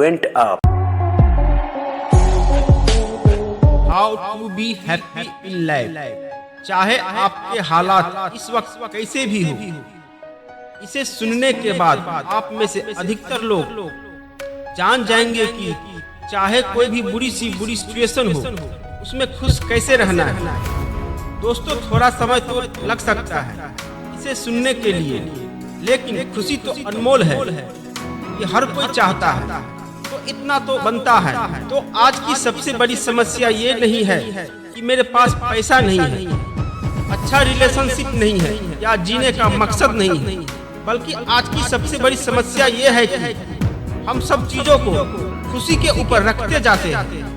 went up. How to be happy in life. चाहे आपके हालात इस वक्त कैसे भी हो, इसे सुनने के बाद आप में से अधिकतर लोग जान जाएंगे कि चाहे कोई भी बुरी सिचुएशन हो, उसमें खुश कैसे रहना है। दोस्तों, थोड़ा समय तो लग सकता है इसे सुनने के लिए, लेकिन खुशी तो अनमोल है, ये हर कोई चाहता है, तो इतना तो बनता है। तो आज की सबसे बड़ी समस्या ये नहीं है कि मेरे पास पैसा नहीं है, अच्छा रिलेशनशिप नहीं है या जीने का मकसद नहीं है, बल्कि आज की सबसे बड़ी समस्या ये है कि हम सब चीजों को खुशी के ऊपर रखते जाते हैं।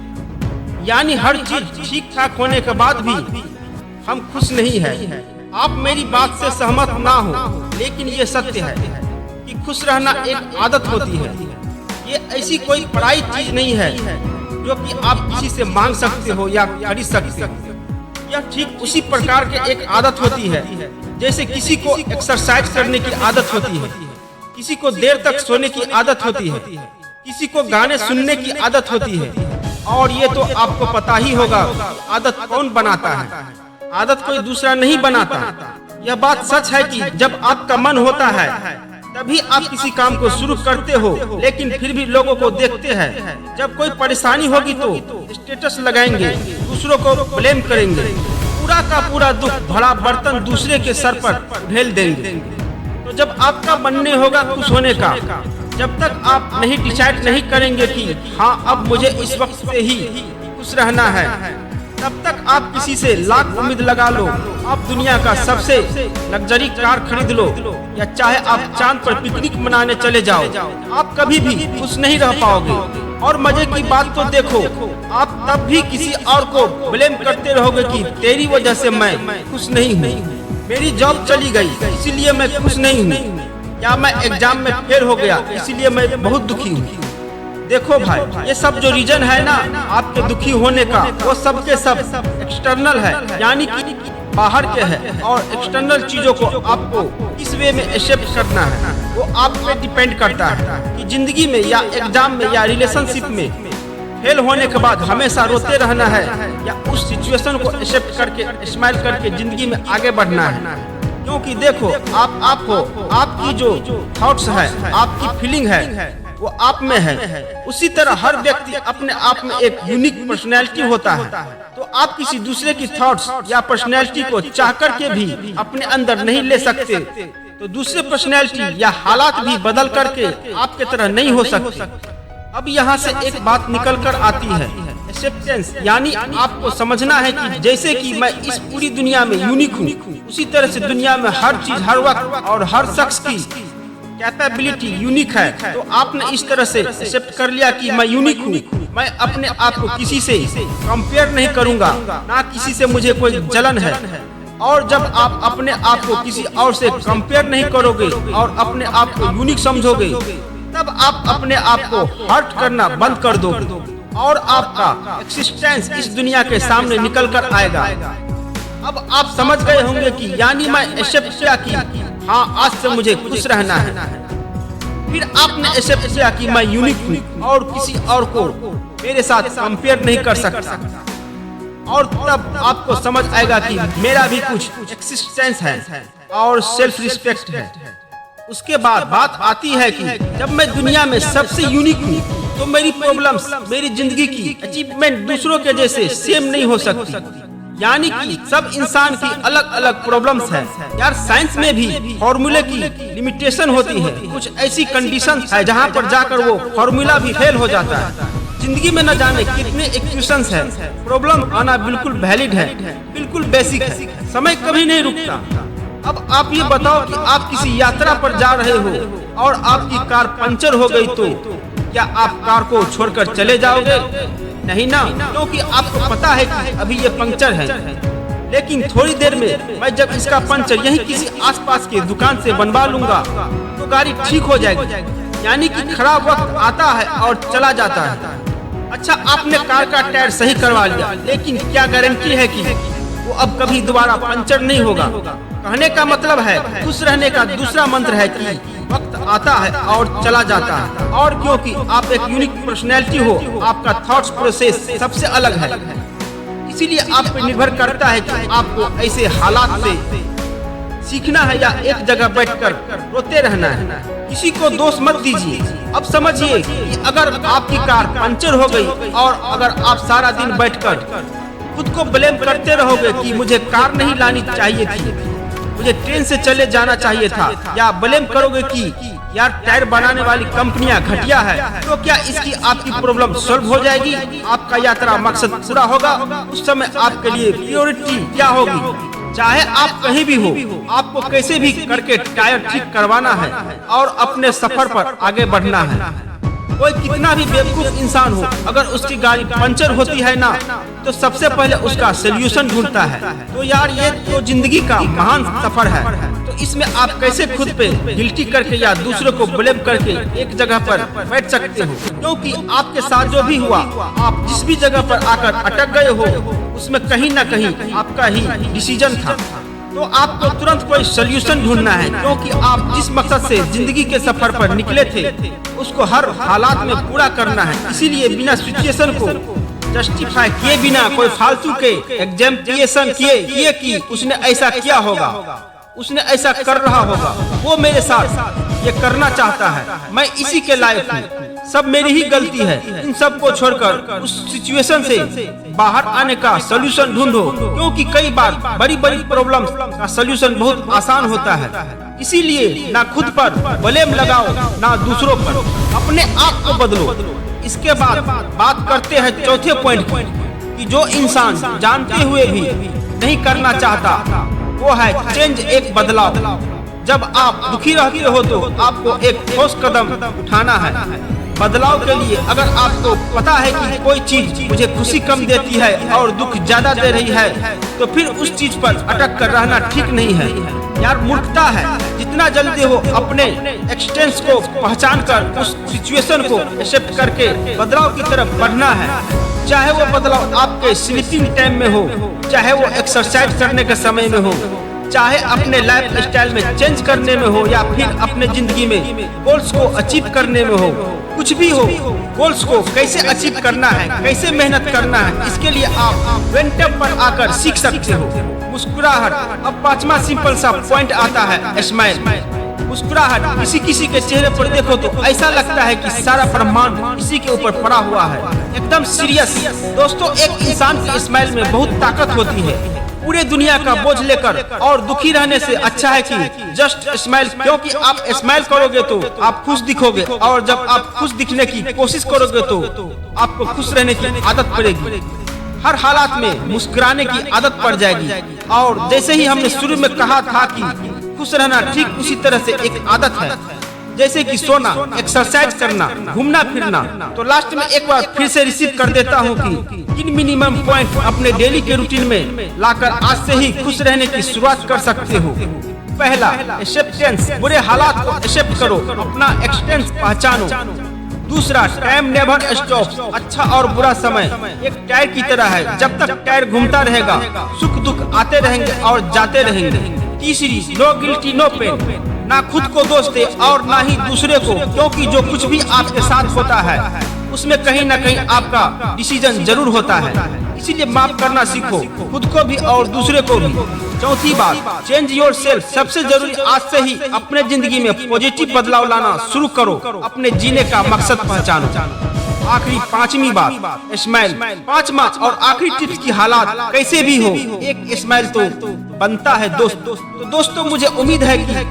यानी हर चीज ठीक ठाक होने के बाद भी हम खुश नहीं है। आप मेरी बात से सहमत ना हो, लेकिन ये सत्य है कि खुश रहना एक आदत होती है। ये ऐसी कोई पढ़ाई चीज नहीं है जो कि आप किसी से मांग सकते हो या खरीद सकते हो। यह ठीक उसी प्रकार के एक आदत होती है जैसे किसी को एक्सरसाइज करने की आदत होती है, किसी को देर तक सोने की आदत होती है, किसी को गाने सुनने की आदत होती है। और ये तो आपको पता ही होगा, आदत कौन बनाता है? आदत कोई दूसरा नहीं बनाता। यह बात सच है कि जब आपका मन होता है तभी आप किसी काम को शुरू करते हो, लेकिन फिर भी लोगों को देखते हैं। जब कोई परेशानी होगी तो स्टेटस लगाएंगे, दूसरों को ब्लेम करेंगे, पूरा का पूरा दुख भरा बर्तन दूसरे के सर पर ढेल देंगे। तो जब आपका मन नहीं होगा खुश होने का, जब तक आप नहीं डिसाइड नहीं करेंगे कि हाँ अब मुझे इस वक्त से ही खुश रहना है, तब तक आप किसी से लाख उम्मीद लगा लो, आप दुनिया का सबसे लग्जरी कार खरीद लो, या चाहे आप चांद पर पिकनिक मनाने चले जाओ, आप कभी भी खुश नहीं रह पाओगे। और मजे की बात तो देखो, आप तब भी किसी और को ब्लेम करते रहोगे कि तेरी वजह से मैं खुश नहीं हूँ, मेरी जॉब चली गई इसीलिए मैं खुश नहीं हूँ, या मैं एग्जाम में फेल हो गया इसीलिए मैं बहुत दुखी हूँ। देखो भाई, ये सब जो रीजन है ना आपके दुखी होने का, वो सब के सब एक्सटर्नल है, यानी कि बाहर के है। और एक्सटर्नल चीजों को आपको इस वे में एक्सेप्ट करना है, वो आप पे डिपेंड करता है कि जिंदगी में या एग्जाम में या रिलेशनशिप में फेल होने के बाद हमेशा रोते रहना है, या उस सिचुएशन को एक्सेप्ट करके स्माइल करके जिंदगी में आगे बढ़ना है। क्योंकि देखो, आप हो, आपकी जो थॉट्स है, आपकी फीलिंग है, वो आप में है। उसी तरह हर व्यक्ति अपने आप में एक यूनिक पर्सनैलिटी होता है। तो आप किसी दूसरे की थॉट्स या पर्सनैलिटी को चाह कर के भी अपने अंदर नहीं ले सकते, तो दूसरे पर्सनैलिटी या हालात भी बदल करके आपके तरह नहीं हो सकते। अब यहाँ से एक बात निकल कर आती है, एक्सेप्टेंस। यानी आपको समझना है कि जैसे कि मैं इस पूरी दुनिया में यूनिक हूँ, उसी तरह से दुनिया में हर चीज, हर वक्त और हर शख्स की कैपेबिलिटी यूनिक है। तो आपने इस तरह से एक्सेप्ट कर लिया कि मैं यूनिक हूँ, मैं अपने आप को किसी से कंपेयर नहीं करूँगा, ना किसी से मुझे कोई जलन है। और जब आप अपने आप को किसी और से कंपेयर नहीं करोगे और अपने आप को यूनिक समझोगे, तब आप अपने आप को हर्ट करना बंद कर दोगे और आपका एक्सिस्टेंस इस दुनिया के सामने निकल कर आएगा। अब आप समझ गए होंगे कि यानी मैं एक्सेप्ट किया कि हाँ आज से मुझे खुश रहना है, फिर आपने एक्सेप्ट किया कि मैं यूनिक हूँ और किसी और को मेरे साथ कंपेयर नहीं कर सकता, और तब आपको समझ आएगा कि मेरा भी कुछ एक्सिस्टेंस है और सेल्फ रिस्पेक्ट है। उसके बाद बात आती है कि जब मैं दुनिया में सबसे यूनिक हूँ, तो मेरी प्रॉब्लम्स, मेरी जिंदगी की अचीवमेंट दूसरों के जैसे सेम नहीं हो सकती। यानी कि सब इंसान की अलग अलग प्रॉब्लम्स है। यार, साइंस में भी फॉर्मूले की लिमिटेशन होती है, कुछ ऐसी कंडीशंस है जहाँ पर जाकर वो फॉर्मूला भी फेल हो जाता है। जिंदगी में न जाने कितने इक्वेशंस है, प्रॉब्लम आना बिल्कुल वैलिड है, बिल्कुल बेसिक है, समय कभी नहीं रुकता। अब आप ये बताओ कि आप किसी यात्रा पर जा रहे हो और आपकी कार पंचर हो गई, तो क्या आप कार को छोड़कर चले जाओगे? नहीं ना, क्योंकि आपको पता है कि अभी ये पंचर है, लेकिन थोड़ी देर में मैं जब इसका पंचर यहीं किसी आसपास के दुकान से बनवा लूंगा तो गाड़ी ठीक हो जाएगी। यानी कि खराब वक्त आता है और चला जाता है। अच्छा, आपने कार का टायर सही करवा लिया, लेकिन क्या गारंटी है कि वो अब कभी दोबारा पंचर नहीं होगा? कहने का मतलब है, खुश रहने का दूसरा मंत्र है कि वक्त आता है और चला जाता है, और क्योंकि आप एक यूनिक पर्सनैलिटी हो, आपका थॉट्स प्रोसेस सबसे अलग है। इसीलिए आप पे निर्भर करता है कि आपको ऐसे हालात से सीखना है या एक जगह बैठकर रोते रहना है। किसी को दोष मत दीजिए। अब समझिए कि अगर आपकी कार पंचर हो गई और अगर आप सारा दिन बैठकर खुद को ब्लेम करते रहोगे कि मुझे कार नहीं लानी चाहिए थी, मुझे ट्रेन से चले जाना चाहिए था, या ब्लेम करोगे कि यार टायर बनाने वाली कंपनियां घटिया है, तो क्या इसकी आपकी प्रॉब्लम सॉल्व हो जाएगी? आपका यात्रा मकसद पूरा होगा? उस समय आपके लिए प्रायोरिटी क्या होगी? चाहे आप कहीं भी हो, आपको कैसे भी करके टायर ठीक करवाना है और अपने सफर पर आगे बढ़ना है। कोई कितना भी बेवकूफ इंसान हो, अगर उसकी गाड़ी पंचर होती है ना, तो सबसे पहले उसका सोल्यूशन ढूंढता है। तो यार ये तो जिंदगी का महान सफर है। तो इसमें आप कैसे खुद पे गिल्टी करके या दूसरों को ब्लेम करके एक जगह पर बैठ सकते हो? क्योंकि आपके साथ जो भी हुआ, आप जिस भी जगह पर आकर अटक गए हो, उसमें कहीं ना कहीं आपका ही डिसीजन था। तो आपको तुरंत कोई सोल्यूशन ढूंढना है, क्योंकि आप जिस मकसद से जिंदगी के सफर पर निकले थे, उसको हर हालात में पूरा करना है। इसीलिए बिना सिचुएशन को जस्टिफाई किए बिना कोई फालतू के एग्जाम्पलिफिकेशन किए कि उसने ऐसा किया होगा, उसने ऐसा कर रहा होगा, वो मेरे साथ ये करना चाहता है, मैं इसी के लायक हूँ, सब मेरी ही गलती है। इन सब को छोड़कर उस सिचुएशन से बाहर आने का सोल्यूशन ढूंढो, क्योंकि कई बार बड़ी बड़ी प्रॉब्लम्स का सोल्यूशन बहुत आसान होता है। इसीलिए ना खुद पर ब्लेम लगाओ ना दूसरों पर, अपने आप को बदलो। इसके बाद बात करते हैं चौथे पॉइंट की, जो इंसान जानते हुए भी नहीं करना चाहता, वो है चेंज, एक बदलाव। जब आप दुखी रहते हो तो आपको एक ठोस कदम उठाना है बदलाव के लिए। अगर आपको पता है कि कोई चीज मुझे खुशी कम देती है और दुख ज्यादा दे रही है, तो फिर उस चीज पर अटक कर रहना ठीक नहीं है यार, मूर्खता है। जितना जल्दी हो अपने एक्सटेंस को पहचान कर उस सिचुएशन को एक्सेप्ट करके बदलाव की तरफ बढ़ना है। चाहे वो बदलाव आपके स्लीपिंग टाइम में हो, चाहे वो एक्सरसाइज करने के समय में हो, चाहे अपने लाइफ स्टाइल में चेंज करने में हो, या फिर अपने जिंदगी में गोल्स को अचीव करने में हो, कुछ भी हो। गोल्स को कैसे अचीव करना है, कैसे मेहनत करना है, इसके लिए आप वेंटअप पर आकर सीख सकते हो। मुस्कुराहट। अब पांचवा सिंपल सा पॉइंट आता है स्माइल, मुस्कुराहट। किसी के चेहरे पर देखो तो ऐसा लगता है कि सारा ब्रह्मांड इसी के ऊपर पड़ा हुआ है, एकदम सीरियस। दोस्तों, एक इंसान की स्माइल में बहुत ताकत होती है। पूरे दुनिया का बोझ लेकर और दुखी रहने से अच्छा है कि जस्ट स्माइल, क्योंकि आप स्माइल करोगे तो आप खुश दिखोगे, और जब आप खुश दिखने की कोशिश करोगे तो आपको खुश रहने की आदत पड़ेगी। हर हालात में मुस्कुराने की आदत पड़ जाएगी। और जैसे ही हमने शुरू में कहा था कि खुश रहना ठीक उसी तरह से एक आदत है, जैसे कि सोना, एक्सरसाइज करना, घूमना फिरना। तो लास्ट में एक बार फिर से रिसीव कर देता हूँ कि इन मिनिमम पॉइंट अपने डेली के रूटीन में लाकर आज से ही खुश रहने की शुरुआत कर सकते हो। पहला, एक्सेप्टेंस। बुरे हालात को एक्सेप्ट करो, अपना एक्सटेंस पहचानो। दूसरा, टाइम नेवर स्टॉप्स। अच्छा और बुरा समय एक टायर की तरह है, जब तक टायर घूमता रहेगा सुख दुख आते रहेंगे और जाते रहेंगे। तीसरी, नो गिल्टी नो पेन। ना खुद को दोष दे और ना ही दूसरे को, क्योंकि जो कुछ भी आपके साथ होता है उसमें कहीं ना कहीं आपका डिसीजन जरूर होता है। इसीलिए माफ करना सीखो, खुद को भी और दूसरे को भी। चौथी बात, चेंज योर सेल्फ। सबसे जरूरी, आज से ही अपने जिंदगी में पॉजिटिव बदलाव लाना शुरू करो, अपने जीने का मकसद पहचानो। आखिरी पांचवी बात, स्माइल। पांचवा और आखिरी टिप्स की हालात कैसे भी हो, एक स्माइल तो बनता है दोस्त। तो दोस्तों, मुझे उम्मीद है कि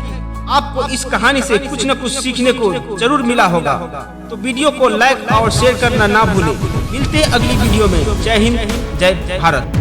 आपको इस कहानी से कुछ न कुछ सीखने को जरूर मिला होगा। तो वीडियो को लाइक और शेयर करना ना भूलें। मिलते हैं अगली वीडियो में। जय हिंद, जय भारत।